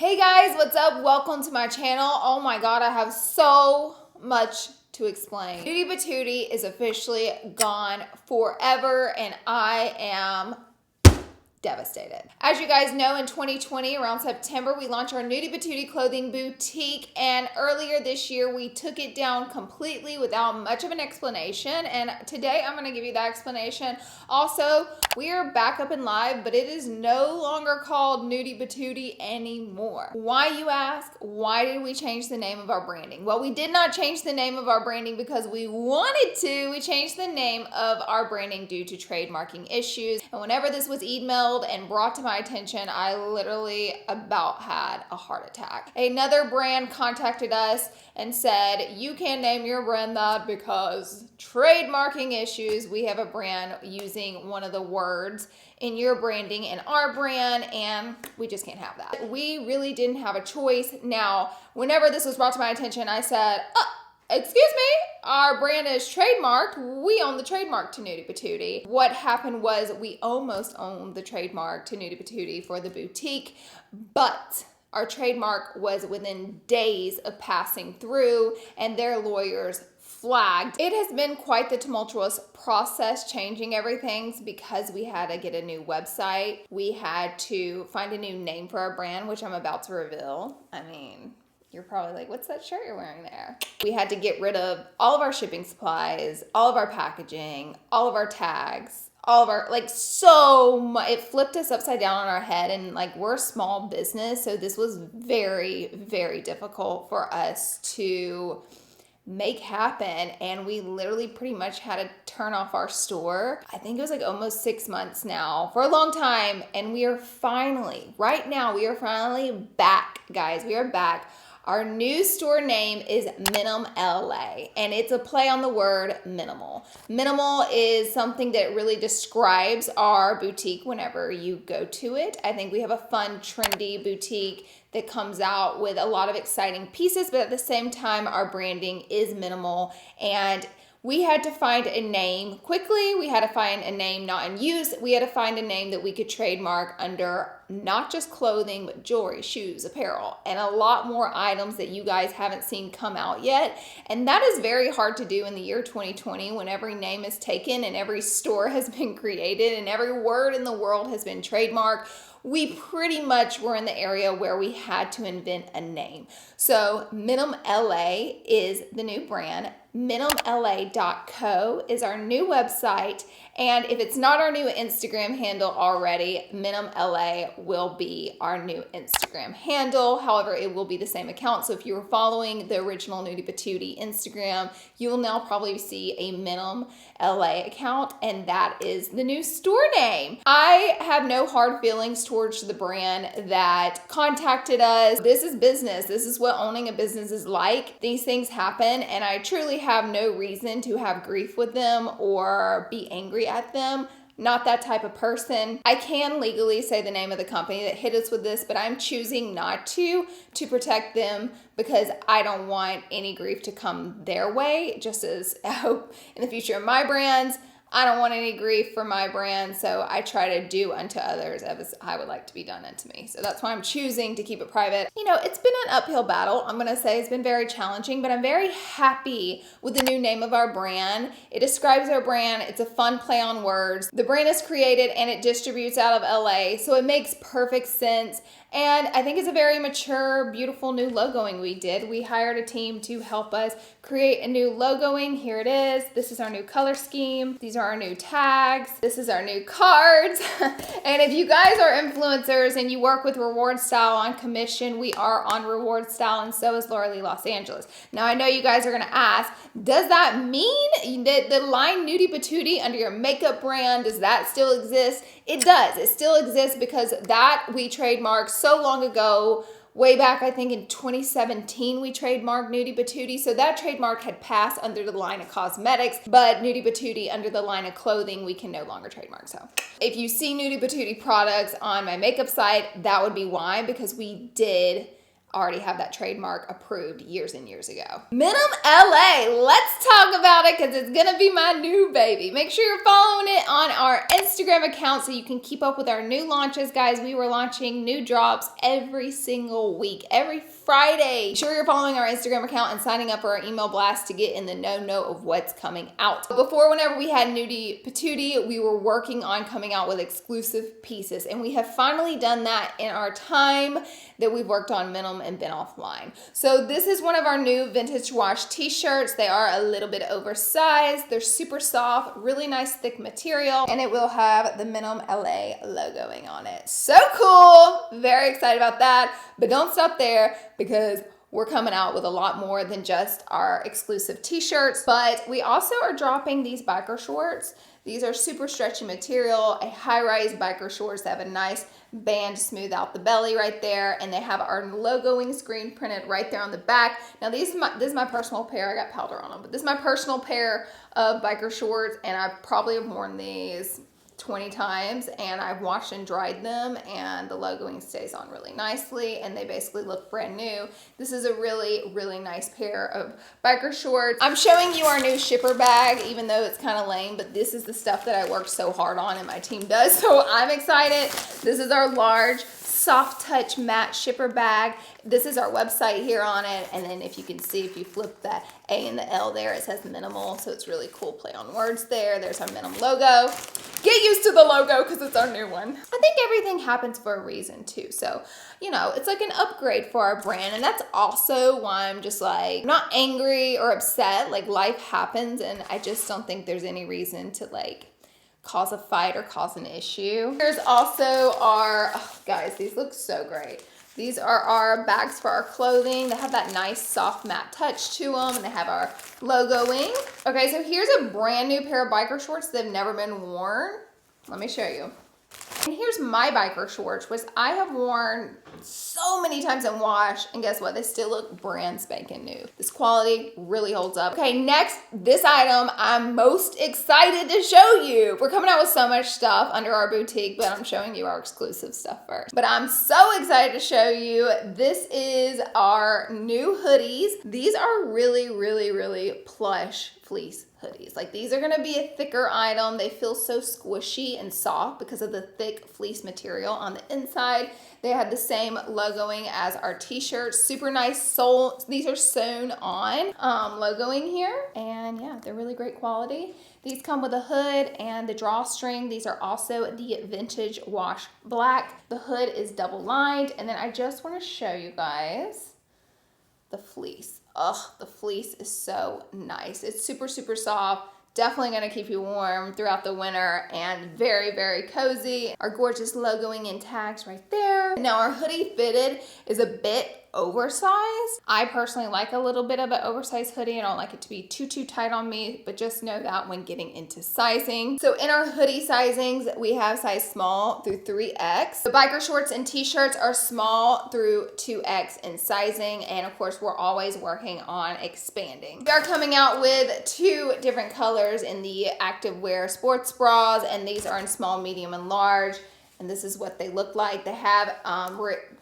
Hey guys, what's up? Welcome to my channel. Oh my god, I have so much to explain. Nudie Patootie is officially gone forever and I am devastated. As you guys know, in 2020, around September, we launched our Nudie Patootie clothing boutique, and earlier this year, we took it down completely without much of an explanation, and today I'm gonna give you that explanation. Also, we are back up and live, but it is no longer called Nudie Patootie anymore. Why, you ask? Why did we change the name of our branding? Well, we did not change the name of our branding because we wanted to. We changed the name of our branding due to trademarking issues, and whenever this was emailed and brought to my attention, I literally about had a heart attack. Another brand contacted us and said, you can't name your brand that because trademarking issues. We have a brand using one of the words in your branding and our brand, and we just can't have that. We really didn't have a choice. Now, whenever this was brought to my attention, I said, excuse me, our brand is trademarked. We own the trademark to Nudie Patootie. What happened was we almost owned the trademark to Nudie Patootie for the boutique, but our trademark was within days of passing through and their lawyers flagged. It has been quite the tumultuous process changing everything because we had to get a new website. We had to find a new name for our brand, which I'm about to reveal. I mean, you're probably like, what's that shirt you're wearing there? We had to get rid of all of our shipping supplies, all of our packaging, all of our tags, all of our, so much. It flipped us upside down on our head, and we're a small business, so this was very, very difficult for us to make happen, and we literally pretty much had to turn off our store. I think it was almost 6 months now, for a long time, and we are finally, right now, we are finally back, guys. We are back. Our new store name is Minim LA, and it's a play on the word minimal. Minimal is something that really describes our boutique whenever you go to it. I think we have a fun, trendy boutique that comes out with a lot of exciting pieces, but at the same time, our branding is minimal, and we had to find a name quickly. We had to find a name not in use. We had to find a name that we could trademark under not just clothing, but jewelry, shoes, apparel, and a lot more items that you guys haven't seen come out yet. And that is very hard to do in the year 2020 when every name is taken and every store has been created and every word in the world has been trademarked. We pretty much were in the area where we had to invent a name. So Minim LA is the new brand. minimla.co is our new website. And if it's not our new Instagram handle already, Minim LA will be our new Instagram handle. However, it will be the same account. So if you were following the original Nudie Patootie Instagram, you will now probably see a Minim LA account, and that is the new store name. I have no hard feelings towards the brand that contacted us. This is business. This is what owning a business is like. These things happen, and I truly have no reason to have grief with them or be angry at them. Not that type of person. I can legally say the name of the company that hit us with this, but I'm choosing not to protect them because I don't want any grief to come their way, just as I hope in the future of my brands. I don't want any grief for my brand, so I try to do unto others as I would like to be done unto me. So that's why I'm choosing to keep it private. You know, it's been an uphill battle. I'm gonna say it's been very challenging, but I'm very happy with the new name of our brand. It describes our brand. It's a fun play on words. The brand is created and it distributes out of LA, so it makes perfect sense. And I think it's a very mature, beautiful new logoing we did. We hired a team to help us create a new logoing. Here it is. This is our new color scheme. These are our new tags. This is our new cards. And if you guys are influencers and you work with Reward Style on commission, we are on Reward Style, and so is Larlarlee Los Angeles. Now, I know you guys are gonna ask, does that mean that the line Nudie Patootie under your makeup brand, does that still exist? It does. It still exists because that we trademarked so long ago, way back, I think in 2017, we trademarked Nudie Patootie. So that trademark had passed under the line of cosmetics, but Nudie Patootie under the line of clothing, we can no longer trademark. So if you see Nudie Patootie products on my makeup site, that would be why, because we did already have that trademark approved years and years ago. Minim LA, let's talk about it because it's gonna be my new baby. Make sure you're following it on our Instagram account so you can keep up with our new launches, guys. We were launching new drops every single week, every Friday. Make sure you're following our Instagram account and signing up for our email blast to get in the know of what's coming out. Before, whenever we had nudie patootie, we were working on coming out with exclusive pieces, and we have finally done that in our time that we've worked on Minim and been offline. So this is one of our new vintage wash t-shirts. They are a little bit oversized. They're super soft, really nice thick material, and it will have the Minim LA logoing on it. So cool, very excited about that. But don't stop there because we're coming out with a lot more than just our exclusive t-shirts, but we also are dropping these biker shorts. These are super stretchy material, a high-rise biker shorts that have a nice band to smooth out the belly right there, and they have our logoing screen printed right there on the back. Now this is my personal pair. I got powder on them, but this is my personal pair of biker shorts, and I probably have worn these 20 times, and I've washed and dried them, and the logoing stays on really nicely, and they basically look brand new. This is a really, really nice pair of biker shorts. I'm showing you our new shipper bag, even though it's kind of lame, but this is the stuff that I worked so hard on and my team does, so I'm excited. This is our large soft touch matte shipper bag. This is our website here on it, and then if you can see, if you flip that A and the L there, it says minimal, so it's really cool play on words there. There's our Minim logo. Get used to the logo because it's our new one. I think everything happens for a reason too, so you know, it's like an upgrade for our brand, and that's also why I'm just like not angry or upset. Like, life happens, and I just don't think there's any reason to like cause a fight or cause an issue. Here's also our, oh, guys, these look so great. These are our bags for our clothing. They have that nice soft matte touch to them, and they have our logoing. Okay, so here's a brand new pair of biker shorts that have never been worn. Let me show you. And here's my biker shorts, which I have worn so many times and washed, and guess what? They still look brand spanking new. This quality really holds up. Okay, next, this item I'm most excited to show you. We're coming out with so much stuff under our boutique, but I'm showing you our exclusive stuff first. But I'm so excited to show you. This is our new hoodies. These are really, really, really plush fleece hoodies. Like, these are gonna be a thicker item. They feel so squishy and soft because of the thick fleece material on the inside. They have the same logoing as our t-shirts. Super nice sole. These are sewn on logoing here. And yeah, they're really great quality. These come with a hood and the drawstring. These are also the vintage wash black. The hood is double lined. And then I just want to show you guys the fleece. Ugh, the fleece is so nice. It's super, super soft. Definitely gonna keep you warm throughout the winter, and very, very cozy. Our gorgeous logoing and tags right there. Now our hoodie fitted is a bit oversized. I personally like a little bit of an oversized hoodie. I don't like it to be too tight on me, but just know that when getting into sizing. So in our hoodie sizings, we have size small through 3X. The biker shorts and t-shirts are small through 2X in sizing, and of course we're always working on expanding. We are coming out with 2 different colors in the activewear sports bras, and these are in small, medium, and large. And this is what they look like. They have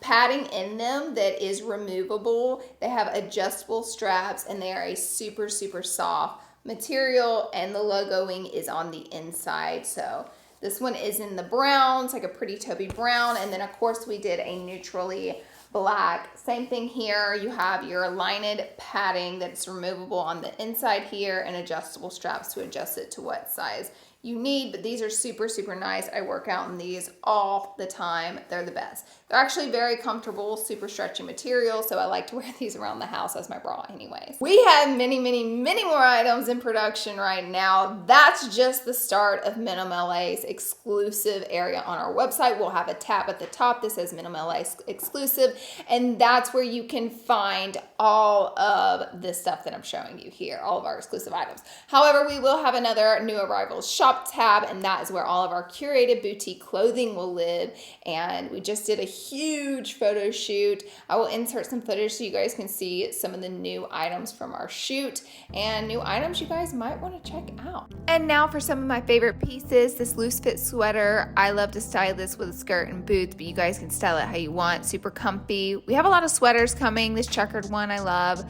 padding in them that is removable. They have adjustable straps, and they are a super, super soft material, and the logoing is on the inside. So this one is in the brown. It's like a pretty taupey brown. And then of course we did a neutrally black. Same thing here. You have your lined padding that's removable on the inside here, and adjustable straps to adjust it to what size you need. But these are super, super nice. I work out in these all the time. They're the best. They're actually very comfortable, super stretchy material, so I like to wear these around the house as my bra anyways. We have many, many, many more items in production right now. That's just the start of Minim LA's exclusive area on our website. We'll have a tab at the top that says Minim LA exclusive, and that's where you can find all of this stuff that I'm showing you here, all of our exclusive items. However, we will have another new arrivals shop shop tab, and that is where all of our curated boutique clothing will live. And we just did a huge photo shoot. I will insert some footage so you guys can see some of the new items from our shoot and new items you guys might want to check out. And now for some of my favorite pieces. This loose fit sweater. I love to style this with a skirt and boots, but you guys can style it how you want. Super comfy. We have a lot of sweaters coming. This checkered one I love.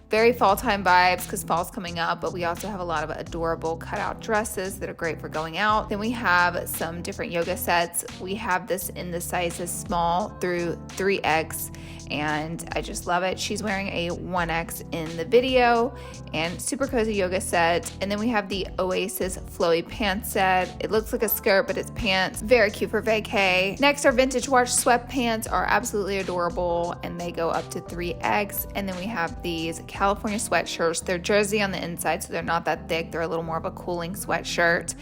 Very fall time vibes because fall's coming up, but we also have a lot of adorable cutout dresses that are great for going out. Then we have some different yoga sets. We have this in the sizes small through 3X, and I just love it. She's wearing a 1X in the video, and super cozy yoga set. And then we have the Oasis flowy pants set. It looks like a skirt, but it's pants. Very cute for vacay. Next, our vintage wash sweatpants are absolutely adorable, and they go up to 3X. And then we have these California sweatshirts. They're jersey on the inside, so they're not that thick. They're a little more of a cooling sweatshirt.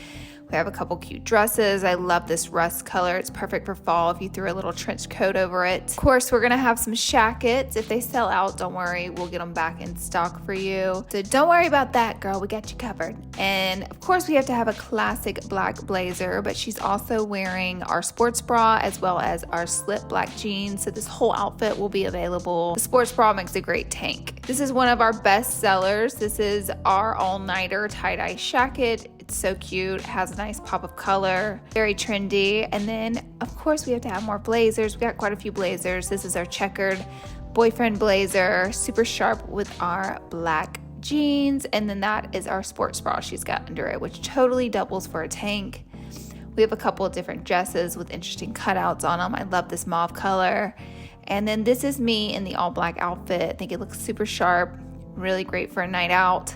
We have a couple cute dresses. I love this rust color. It's perfect for fall if you threw a little trench coat over it. Of course, we're gonna have some shackets. If they sell out, don't worry, we'll get them back in stock for you. So don't worry about that, girl. We got you covered. And of course, we have to have a classic black blazer, but she's also wearing our sports bra as well as our slip black jeans. So this whole outfit will be available. The sports bra makes a great tank. This is one of our best sellers. This is our all-nighter tie-dye shacket. It's so cute, has a nice pop of color, very trendy. And then of course we have to have more blazers. We got quite a few blazers. This is our checkered boyfriend blazer, super sharp with our black jeans. And then that is our sports bra she's got under it, which totally doubles for a tank. We have a couple of different dresses with interesting cutouts on them. I love this mauve color. And then this is me in the all black outfit. I think it looks super sharp, really great for a night out.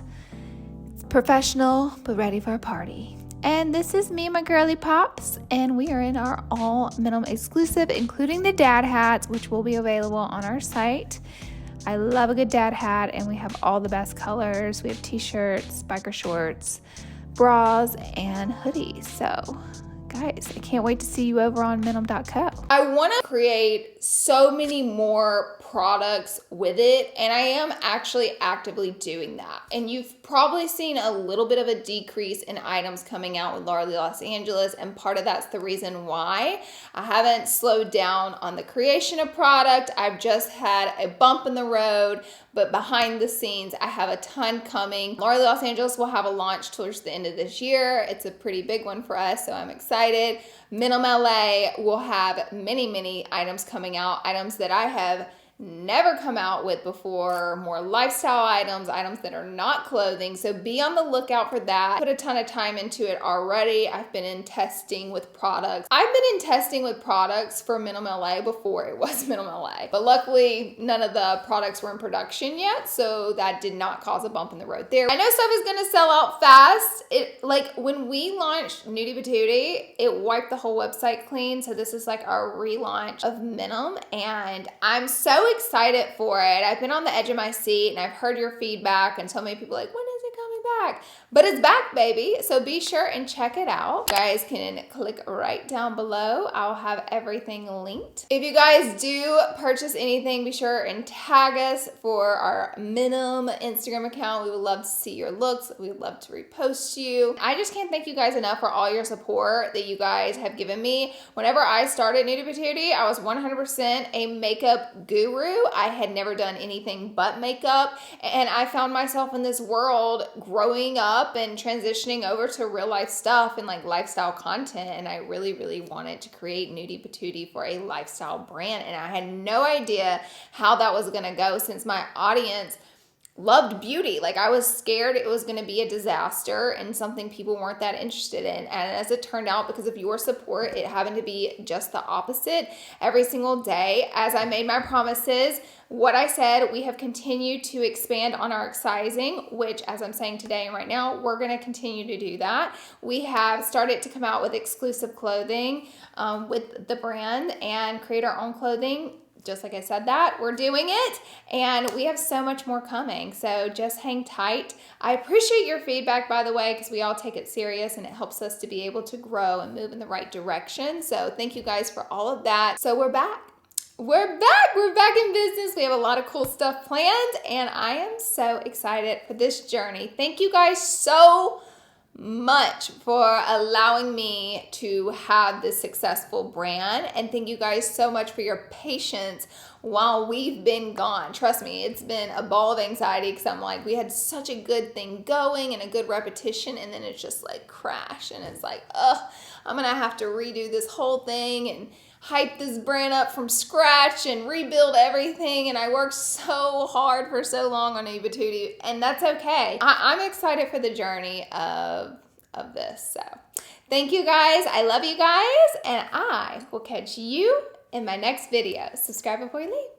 Professional, but ready for a party. And this is me and my girly pops, and we are in our all Minim exclusive, including the dad hats, which will be available on our site. I love a good dad hat, and we have all the best colors. We have t-shirts, biker shorts, bras, and hoodies. So guys, I can't wait to see you over on minim.co. I want to create so many more products with it, and I am actually actively doing that. And you've probably seen a little bit of a decrease in items coming out with Larlarlee Los Angeles, and part of that's the reason why I haven't slowed down on the creation of product. I've just had a bump in the road, but behind the scenes, I have a ton coming. Larlarlee Los Angeles will have a launch towards the end of this year. It's a pretty big one for us, so I'm excited. Minim LA will have many items coming out, items that I have never come out with before, more lifestyle items, items that are not clothing. So be on the lookout for that. Put a ton of time into it already. I've been in testing with products. I've been in testing with products for Minim LA before it was Minim LA, but luckily none of the products were in production yet, so that did not cause a bump in the road there. I know stuff is gonna sell out fast. Like when we launched Nudie Patootie, it wiped the whole website clean. So this is like our relaunch of Minim, and I'm so excited for it. I've been on the edge of my seat, and I've heard your feedback, and so many people are like, when is it coming back? But it's back, baby. So be sure and check it out. You guys can click right down below. I'll have everything linked. If you guys do purchase anything, be sure and tag us for our Minim Instagram account. We would love to see your looks. We would love to repost you. I just can't thank you guys enough for all your support that you guys have given me. Whenever I started Nudie Patootie, I was 100% a makeup guru. I had never done anything but makeup, and I found myself in this world growing up and transitioning over to real life stuff and like lifestyle content, and I really wanted to create Nudie Patootie for a lifestyle brand, and I had no idea how that was gonna go since my audience loved beauty. Like I was scared it was going to be a disaster and something people weren't that interested in. And as it turned out, because of your support, it happened to be just the opposite. Every single day, as I made my promises, what I said, we have continued to expand on our sizing, which as I'm saying today and right now, we're going to continue to do that. We have started to come out with exclusive clothing with the brand and create our own clothing. Just like I said that, we're doing it, and we have so much more coming, so just hang tight. I appreciate your feedback, by the way, because we all take it serious, and it helps us to be able to grow and move in the right direction, so thank you guys for all of that. So we're back. We're back in business. We have a lot of cool stuff planned, and I am so excited for this journey. Thank you guys so much for allowing me to have this successful brand. And thank you guys so much for your patience while we've been gone. Trust me, it's been a ball of anxiety because I'm like, we had such a good thing going and a good repetition, and then it's just like crash. And it's like, ugh, I'm gonna have to redo this whole thing and hype this brand up from scratch and rebuild everything. And I worked so hard for so long on patootie, and that's okay. I'm excited for the journey of this. So thank you guys. I love you guys, and I will catch you in my next video. Subscribe before you leave.